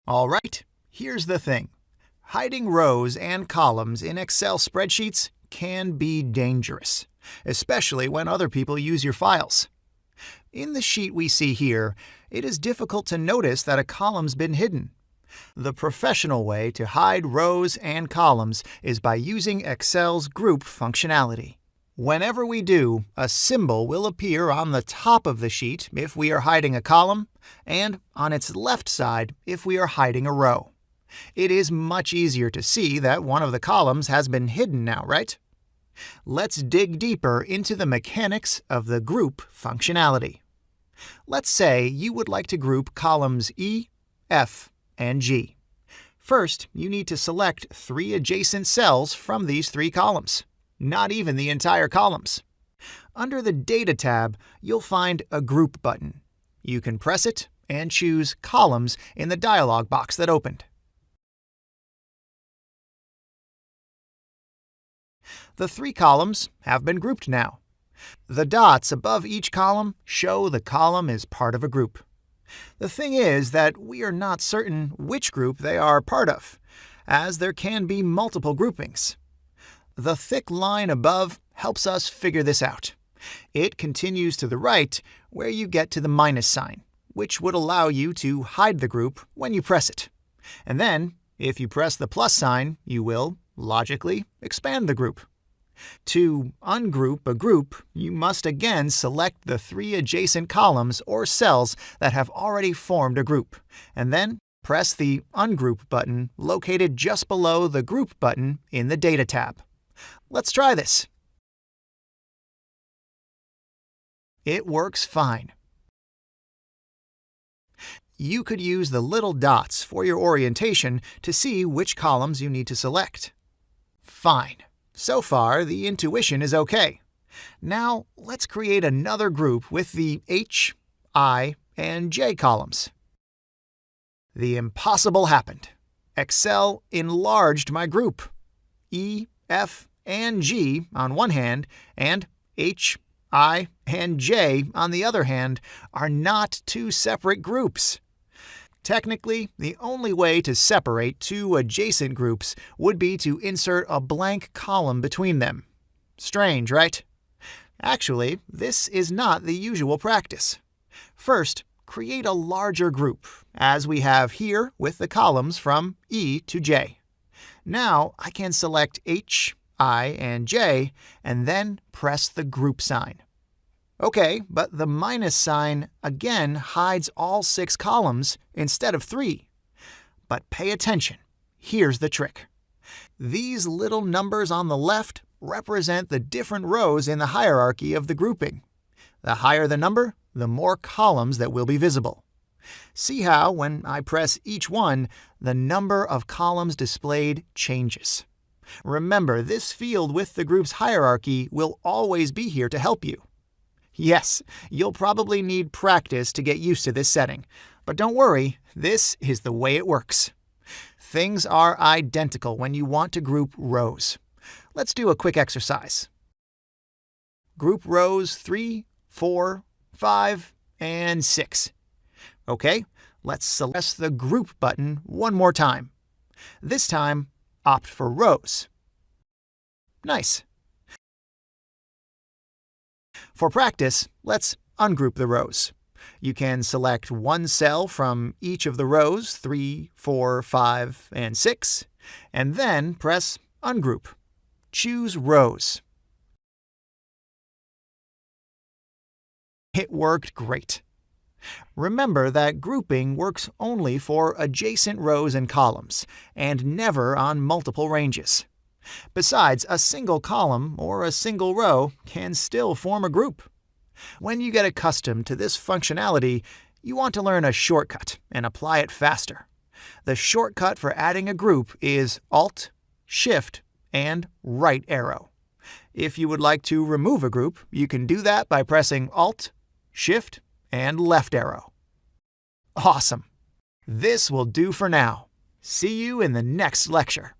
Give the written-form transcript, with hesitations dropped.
All right, here's the thing. Hiding rows and columns in Excel spreadsheets can be dangerous, especially when other people use your files. In the sheet we see here, it is difficult to notice that a column's been hidden. The professional way to hide rows and columns is by using Excel's group functionality. Whenever we do, a symbol will appear on the top of the sheet if we are hiding a column, and on its left side if we are hiding a row. It is much easier to see that one of the columns has been hidden now, right? Let's dig deeper into the mechanics of the group functionality. Let's say you would like to group columns E, F, and G. First, you need to select 3 adjacent cells from these 3 columns, not even the entire columns. Under the Data tab, you'll find a Group button. You can press it and choose Columns in the dialog box that opened. The 3 columns have been grouped now. The dots above each column show the column is part of a group. The thing is that we are not certain which group they are part of, as there can be multiple groupings. The thick line above helps us figure this out. It continues to the right where you get to the minus sign, which would allow you to hide the group when you press it. And then, if you press the plus sign, you will, logically, expand the group. To ungroup a group, you must again select the 3 adjacent columns or cells that have already formed a group, and then press the Ungroup button located just below the Group button in the Data tab. Let's try this. It works fine. You could use the little dots for your orientation to see which columns you need to select. Fine. So far, the intuition is okay. Now, let's create another group with the H, I, and J columns. The impossible happened. Excel enlarged my group. E, F, and G on one hand, and H, I, and J on the other hand, are not 2 separate groups. Technically, the only way to separate 2 adjacent groups would be to insert a blank column between them. Strange, right? Actually, this is not the usual practice. First, create a larger group, as we have here with the columns from E to J. Now I can select H, I, and J, and then press the group sign. Okay, but the minus sign again hides all 6 columns instead of 3. But pay attention. Here's the trick. These little numbers on the left represent the different rows in the hierarchy of the grouping. The higher the number, the more columns that will be visible. See how, when I press each one, the number of columns displayed changes. Remember, this field with the group's hierarchy will always be here to help you. Yes, you'll probably need practice to get used to this setting, but don't worry, this is the way it works. Things are identical when you want to group rows. Let's do a quick exercise. Group rows 3, 4, 5, and 6. Okay, let's select the Group button one more time. This time, opt for rows. Nice. For practice, let's ungroup the rows. You can select one cell from each of the rows 3, 4, 5, and 6, and then press Ungroup. Choose Rows. It worked great. Remember that grouping works only for adjacent rows and columns, and never on multiple ranges. Besides, a single column or a single row can still form a group. When you get accustomed to this functionality, you want to learn a shortcut and apply it faster. The shortcut for adding a group is Alt, Shift, and right arrow. If you would like to remove a group, you can do that by pressing Alt, Shift, and left arrow. Awesome! This will do for now. See you in the next lecture.